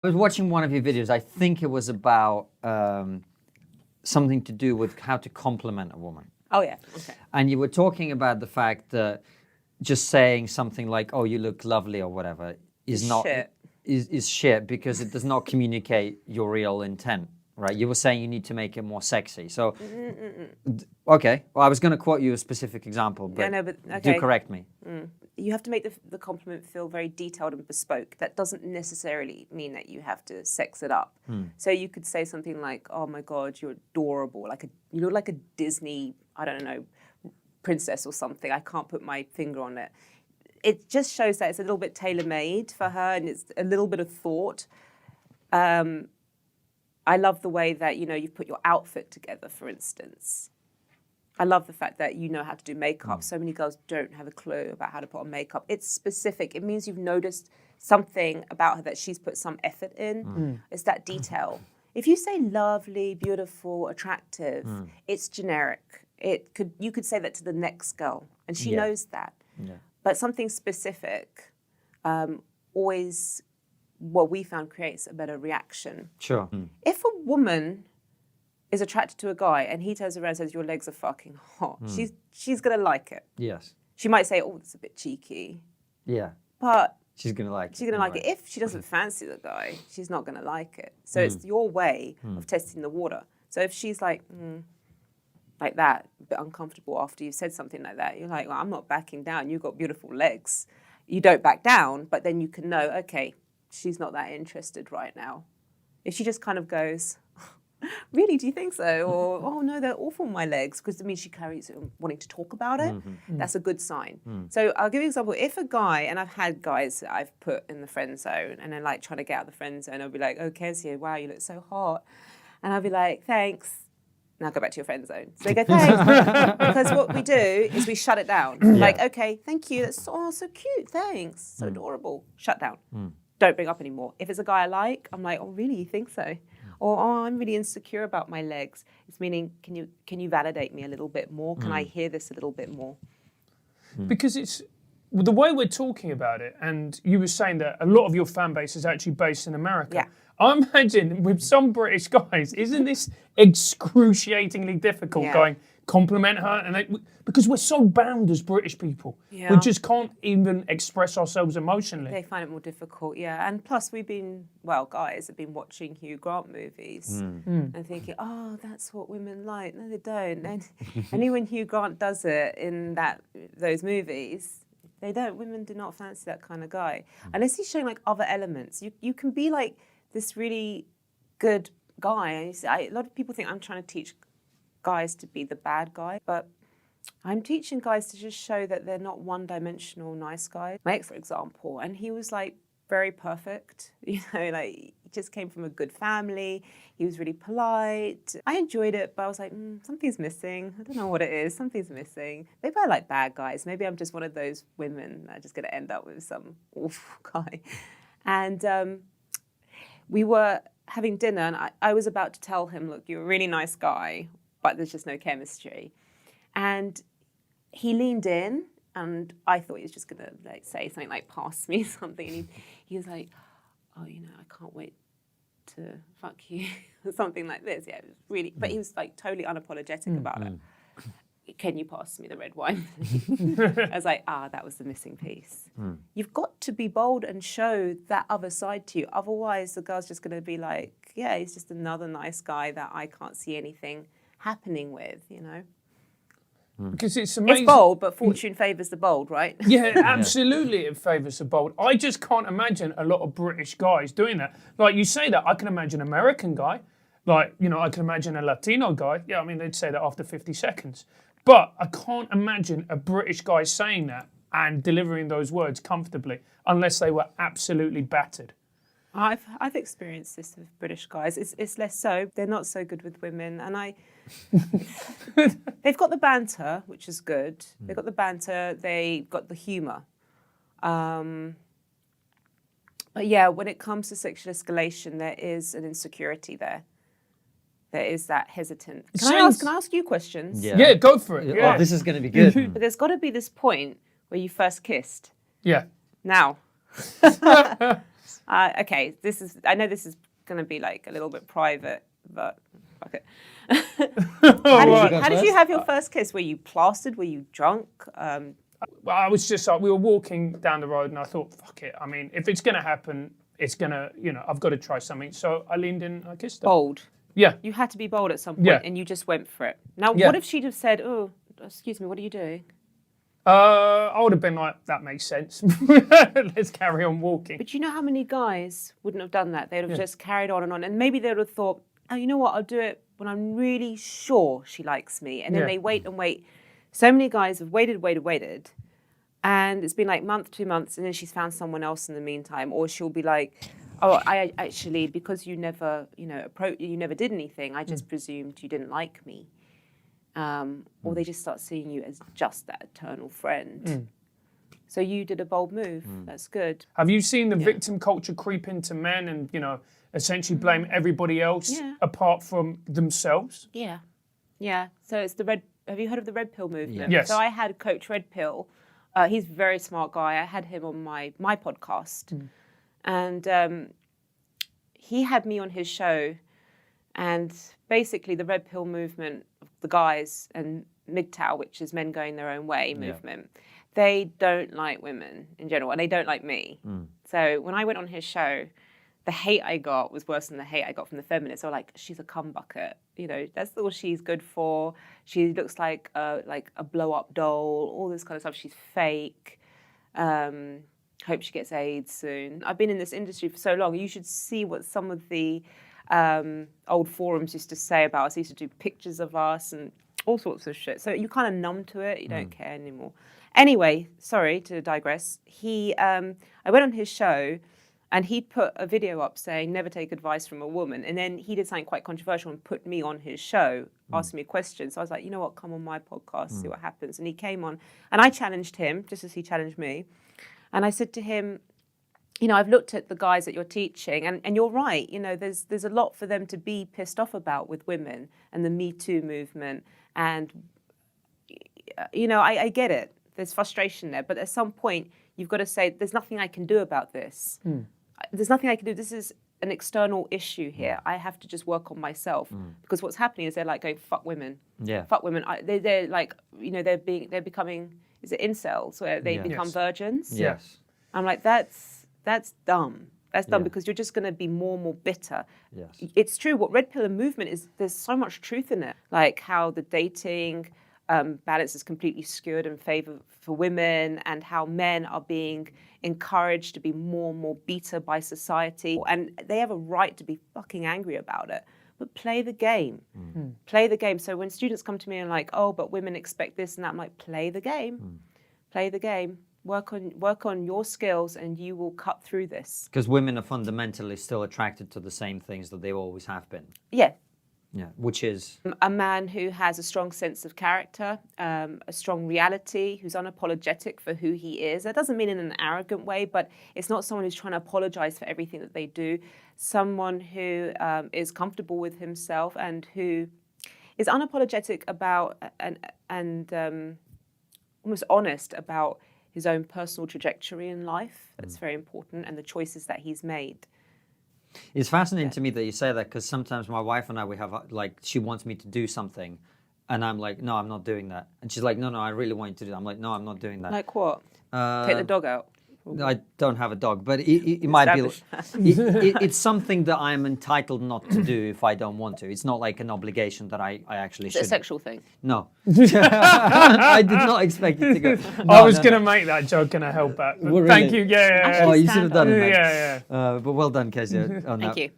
I was watching one of your videos. I think it was about something to do with how to compliment a woman. Oh, yeah. Okay. And you were talking about the fact that just saying something like, "Oh, you look lovely" or whatever is not shit. Is shit because it does not communicate your real intent, right? You were saying you need to make it more sexy. So, okay. Well, I was going to quote you a specific example, but, Yeah, no, but okay. do correct me. You have to make the compliment feel very detailed and bespoke. That doesn't necessarily mean that you have to sex it up. So you could say something like, "Oh my God, you're adorable. You look like a Disney, I don't know, princess or something. I can't put my finger on it." It just shows that it's a little bit tailor-made for her and it's a little bit of thought. I love the way that, you've put your outfit together, for instance. I love the fact that you know how to do makeup. So many girls don't have a clue about how to put on makeup. It's specific. It means you've noticed something about her that she's put some effort in. It's that detail. If you say lovely, beautiful, attractive, it's generic. You could say that to the next girl, and she knows that. Yeah. But something specific always, what we found, creates a better reaction. Sure. If a woman is attracted to a guy and he turns around and says, "Your legs are fucking hot," she's going to like it. Yes. She might say, "Oh, that's a bit cheeky." Yeah. But she's going to like it. She's going to like it. If she doesn't fancy the guy, she's not going to like it. So it's your way of testing the water. So if she's like that, a bit uncomfortable after you've said something like that, you're like, "Well, I'm not backing down. You've got beautiful legs." You don't back down, but then you can know, okay, she's not that interested right now. If she just kind of goes, "Really, do you think so?" Or, "Oh no, they're awful, my legs," because it means she carries it wanting to talk about it. That's a good sign. So I'll give you an example. If a guy, and I've had guys that I've put in the friend zone and they're like trying to get out of the friend zone, I'll be like, "Oh, Kezia, wow, you look so hot." And I'll be like, "Thanks." Now go back to your friend zone. So they go, "Thanks." Because what we do is we shut it down. Like, "Okay, thank you. That's so cute. Thanks. So adorable." Shut down. Don't bring up anymore. If it's a guy I like, I'm like, "Oh, really? You think so?" Or, "Oh, I'm really insecure about my legs." It's meaning, can you validate me a little bit more? Can I hear this a little bit more? Because it's the way we're talking about it, and you were saying that a lot of your fan base is actually based in America. Yeah. I imagine with some British guys, isn't this excruciatingly difficult going, compliment her? And because we're so bound as British people. Yeah. We just can't even express ourselves emotionally. They find it more difficult, yeah. And plus guys have been watching Hugh Grant movies and thinking, "Oh, that's what women like." No, they don't. And only when Hugh Grant does it in those movies, they don't. Women do not fancy that kind of guy. Unless he's showing like other elements. You can be like this really good guy. And a lot of people think I'm trying to teach guys to be the bad guy, but I'm teaching guys to just show that they're not one-dimensional nice guys. My ex, for example, and he was like very perfect, like he just came from a good family. He was really polite. I enjoyed it, but I was like, something's missing. I don't know what it is. Something's missing. Maybe I like bad guys. Maybe I'm just one of those women that are just going to end up with some awful guy. And we were having dinner, and I was about to tell him, "Look, you're a really nice guy, but there's just no chemistry." And he leaned in, and I thought he was just going to like say something like, "Pass me something." And he was like, "Oh, I can't wait to fuck you," or something like this. Yeah, it was really, but he was like totally unapologetic about it. "Can you pass me the red wine?" I was like, that was the missing piece. You've got to be bold and show that other side to you. Otherwise, the girl's just going to be like, "Yeah, he's just another nice guy that I can't see anything happening with," Because it's amazing. It's bold, but fortune favours the bold, right? Yeah, absolutely it favours the bold. I just can't imagine a lot of British guys doing that. Like you say that, I can imagine an American guy. Like, I can imagine a Latino guy. Yeah, I mean, they'd say that after 50 seconds. But I can't imagine a British guy saying that and delivering those words comfortably unless they were absolutely battered. I've experienced this with British guys. It's less so. They're not so good with women, and they've got the banter, which is good. They've got the banter. They've got the humour. But yeah, when it comes to sexual escalation, there is an insecurity there. There is that hesitant. Can I ask you questions? Yeah, go for it. Yeah. Oh, this is going to be good. But there's got to be this point where you first kissed. Yeah. Now. Okay, I know this is going to be like a little bit private, but fuck it. How did you have your first kiss? Were you plastered? Were you drunk? Well, I was just like, we were walking down the road and I thought, fuck it. I mean, if it's going to happen, it's going to, I've got to try something. So I leaned in and I kissed her. Bold. Yeah. You had to be bold at some point and you just went for it. Now, what if she'd have said, oh, excuse me, what are you doing? I would have been like, that makes sense. Let's carry on walking. But you know how many guys wouldn't have done that? They'd have just carried on. And maybe they would have thought, oh, you know what, I'll do it when I'm really sure she likes me. And then they wait and wait. So many guys have waited. And it's been like month, 2 months, and then she's found someone else in the meantime. Or she'll be like, oh, I actually, because you never, you never did anything, I just presumed you didn't like me. Or they just start seeing you as just that eternal friend. So you did a bold move. That's good. Have you seen the victim culture creep into men and, essentially blame everybody else apart from themselves? Yeah. So it's have you heard of the red pill movement? Yes. So I had Coach Red Pill. He's a very smart guy. I had him on my podcast. And he had me on his show. And basically the red pill movement, the guys, and MGTOW, which is men going their own way movement, they don't like women in general, and they don't like me. So when I went on his show, the hate I got was worse than the hate I got from the feminists. They were like, she's a cum bucket. That's all she's good for. She looks like a blow-up doll, all this kind of stuff. She's fake. Hope she gets AIDS soon. I've been in this industry for so long. You should see what some of the old forums used to say about us. They used to do pictures of us and all sorts of shit. So you kind of numb to it. You don't care anymore. Anyway, sorry to digress. I went on his show and he put a video up saying, never take advice from a woman. And then he did something quite controversial and put me on his show, asking me questions. So I was like, you know what, come on my podcast, see what happens. And he came on and I challenged him just as he challenged me. And I said to him, I've looked at the guys that you're teaching, and you're right. There's a lot for them to be pissed off about with women and the Me Too movement. And, I get it. There's frustration there. But at some point, you've got to say, there's nothing I can do about this. There's nothing I can do. This is an external issue here. I have to just work on myself. Because what's happening is they're like going, fuck women. Yeah. Fuck women. They're like, they're becoming, is it incels, where they become virgins? Yes. I'm like, that's dumb. That's dumb because you're just going to be more and more bitter. Yes. It's true. What Red Pill movement is, there's so much truth in it. Like how the dating balance is completely skewed in favor for women, and how men are being encouraged to be more and more bitter by society. And they have a right to be fucking angry about it. But play the game. Play the game. So when students come to me and like, oh, but women expect this and that, I'm like, play the game. Play the game. Work on your skills and you will cut through this. Because women are fundamentally still attracted to the same things that they always have been. Yeah. Yeah, which is? A man who has a strong sense of character, a strong reality, who's unapologetic for who he is. That doesn't mean in an arrogant way, but it's not someone who's trying to apologize for everything that they do. Someone who is comfortable with himself and who is unapologetic about and almost honest about his own personal trajectory in life. That's very important, and the choices that he's made. It's fascinating to me that you say that, because sometimes my wife and I, we have she wants me to do something and I'm like, no, I'm not doing that. And she's like, no, I really want you to do that. I'm like, no, I'm not doing that. Like what? Take the dog out? I don't have a dog, but it might be. It's something that I'm entitled not to do if I don't want to. It's not like an obligation that I actually should. It's a sexual thing. No, I did not expect it to go. No, I was going to make that joke and I held back. Really? Thank you. Yeah. Oh, you should have done it, mate. Yeah. But well done, Kezia. Thank you.